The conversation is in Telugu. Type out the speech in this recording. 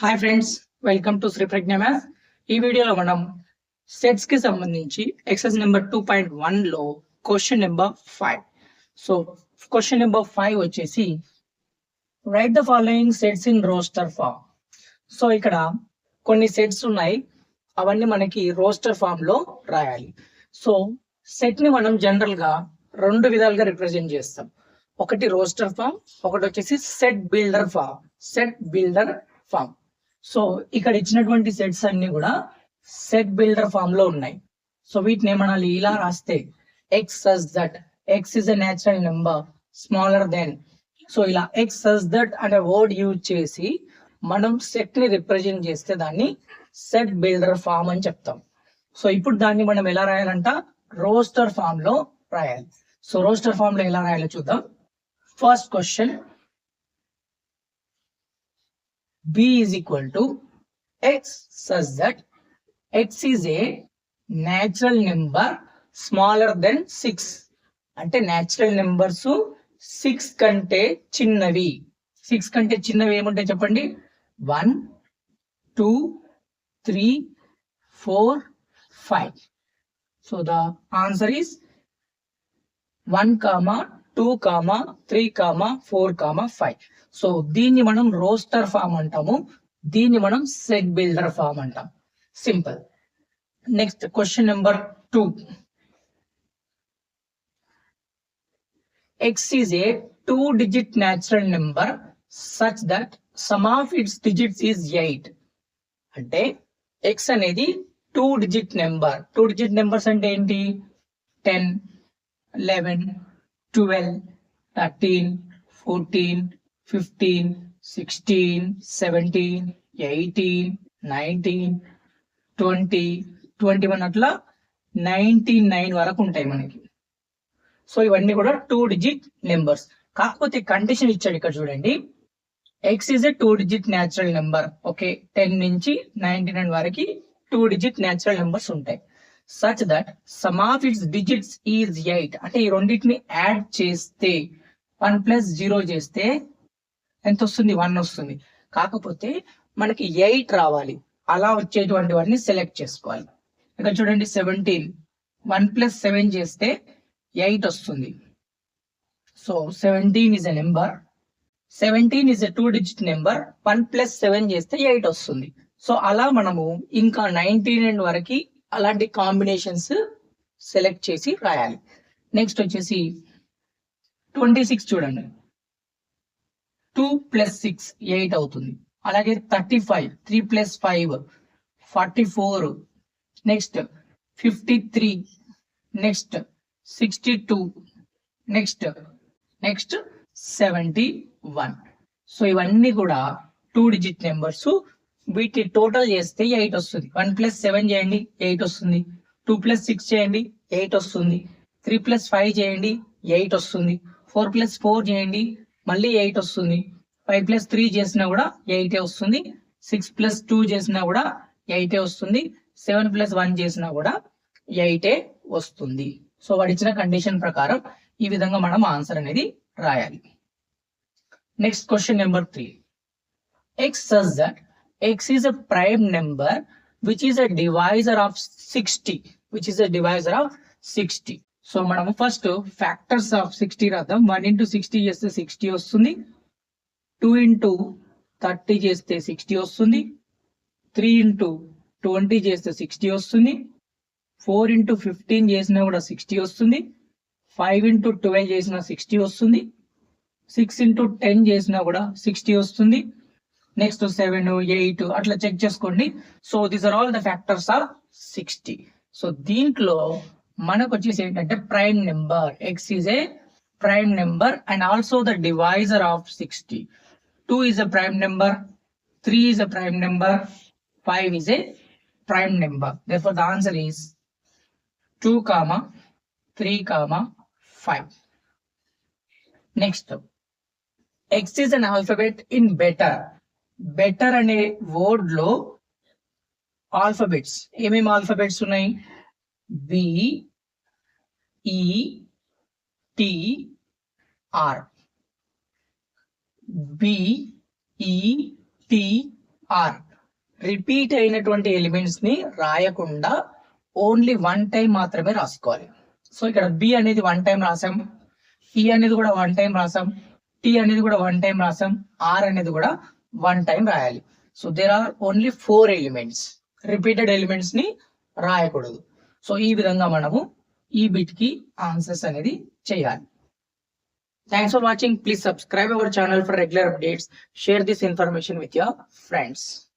Hi friends, welcome to Shri Pragna maths. ఈ వీడియోలో మనం సెట్స్ కి సంబంధించి ఎక్సర్సైజ్ నెంబర్ 2.1 లో question number 5. So question number 5 వచ్చేసి write the following sets in roster form. So ఇక్కడ కొన్ని సెట్స్ ఉన్నాయి, అవన్నీ మనకి రోస్టర్ ఫామ్ లో రాయాలి. సో సెట్ ని మనం జనరల్ గా రెండు విధాలుగా రిప్రజెంట్ చేస్తాం. ఒకటి రోస్టర్ ఫామ్, ఒకటి వచ్చేసి set builder form. Set builder form. So ఇక్కడ ఇచ్చినటువంటి సెట్స్ అన్ని కూడా సెట్ బిల్డర్ ఫామ్ లో ఉన్నాయి. సో వీటిని ఏమనాలి, ఇలా రాస్తే x such that, x is a natural number smaller than. So ఇలా ఎక్స్ సజ్ దట్ అనే వర్డ్ యూజ్ చేసి మనం సెట్ ని రిప్రజెంట్ చేస్తే దాన్ని సెట్ బిల్డర్ ఫామ్ అని చెప్తాం. సో ఇప్పుడు దాన్ని మనం ఎలా రాయాలంట, రోస్టర్ ఫామ్ లో రాయాలి. సో రోస్టర్ ఫామ్ లో ఎలా రాయాలో చూద్దాం. First question, b is equal to x such that x is a natural number smaller than 6. అంటే natural numbers 6 కంటే చిన్నవి. 6 కంటే చిన్నవి ఏముంటాయి చెప్పండి. 1 2 3 4 5. So the answer is 1, 2, 3, 4, 5. So దీన్ని మనం రోస్టర్ ఫామ్ అంటాము, దీన్ని మనం సెట్ బిల్డర్ ఫామ్ అంటాం. Simple. Next question number 2. X is a 2-digit natural number such that sum of its digits is 8. అంటే x అనేది 2-digit నెంబర్. 2-digit నెంబర్స్ అంటే ఏంటి, 10, 11, 12, 13, 14, 15, 16, 17, 18, 19, 20, 21 అట్లా 99 వరకు ఉంటాయి మనకి. సో ఇవన్నీ కూడా 2-digit నెంబర్స్. కాకపోతే కండిషన్ ఇచ్చాడు ఇక్కడ చూడండి, X is a 2-digit natural number. Okay, 10 నుంచి 99 వరకు 2-digit న్యాచురల్ నెంబర్స్ ఉంటాయి. Such that some of it's digits is 8. అంటే ఈ రెండింటిని యాడ్ చేస్తే 1 ప్లస్ 0 చేస్తే ఎంత వస్తుంది, 1 వస్తుంది. కాకపోతే మనకి 8 రావాలి. అలా వచ్చేటువంటి వాటిని సెలెక్ట్ చేసుకోవాలి. ఇక్కడ చూడండి 17, 1 ప్లస్ 7 చేస్తే 8 వస్తుంది. So 17 is a number. 17 is a 2-digit number. 1 plus 7 చేస్తే 8 వస్తుంది. సో అలా మనము ఇంకా 99 వరకు అలాంటి కాంబినేషన్స్ సెలెక్ట్ చేసి రాయాలి. నెక్స్ట్ వచ్చేసి 26 చూడండి, 2 ప్లస్ 6 8 అవుతుంది. అలాగే 35, 3 plus 5 44. Next 53, next 62, next 71. So ఇవన్నీ కూడా 2-digit నెంబర్స్. వీటి టోటల్ చేస్తే 8 వస్తుంది. 1 ప్లస్ 7 చేయండి, 8 వస్తుంది. 2 ప్లస్ 6 చేయండి, 8 వస్తుంది. 3 ప్లస్ 5 చేయండి, 8 వస్తుంది. 4 ప్లస్ 4 చేయండి, మళ్ళీ 8 వస్తుంది. 5 ప్లస్ 3 చేసినా కూడా 8 వస్తుంది. 6 ప్లస్ 2 చేసినా కూడా 8 వస్తుంది. 7 ప్లస్ 1 చేసినా కూడా 8 వస్తుంది. సో వాడు ఇచ్చిన కండిషన్ ప్రకారం ఈ విధంగా మనం ఆన్సర్ అనేది రాయాలి. Next question number 3. X such that x is a prime number which is a divisor of 60. which is a divisor of 60. So మనము ఫస్ట్ ఫ్యాక్టర్స్ ఆఫ్ 60 రాద్దాం. 1 into 60 చేస్తే 60 వస్తుంది. 2 into 30 చేస్తే 60 వస్తుంది. 3 into 20 చేస్తే 60 వస్తుంది. 4 into 15 చేసినా కూడా 60 వస్తుంది. 5 into 12 చేసినా 60 వస్తుంది. 6 into 10 చేసినా కూడా 60 వస్తుంది. నెక్స్ట్ 7, 8 అట్లా చెక్ చేసుకోండి. So these are all the factors of 60. So దీంట్లో మనకు వచ్చేసి ఏంటంటే prime number. X is a prime number and also the divisor of 60. 2 is a prime number, 3 is a prime number, 5 is a prime number. therefore the answer is 2, 3, 5. Next, x is an alphabet in better. Better అనే వర్డ్ లో ఆల్ఫాబెట్స్ ఏమేమి ఆల్ఫాబెట్స్ ఉన్నాయి, B E T are. B E T are repeat అయినటువంటి ఎలిమెంట్స్ ని రాయకుండా ఓన్లీ వన్ టైం మాత్రమే రాసుకోవాలి. సో ఇక్కడ బి అనేది వన్ టైం రాసాం, ఈ అనేది కూడా వన్ టైం రాసాం, టీ అనేది కూడా వన్ టైం రాసాం, ఆర్ అనేది కూడా వన్ టైం రాయాలి. So there are only 4 elements. Repeated elements ని రాయకూడదు. సో ఈ విధంగా మనము ఈ బిట్ కి ఆన్సర్స్ అనేది చేయాలి. Thanks for watching. Please subscribe our channel for regular updates. Share this information with your friends.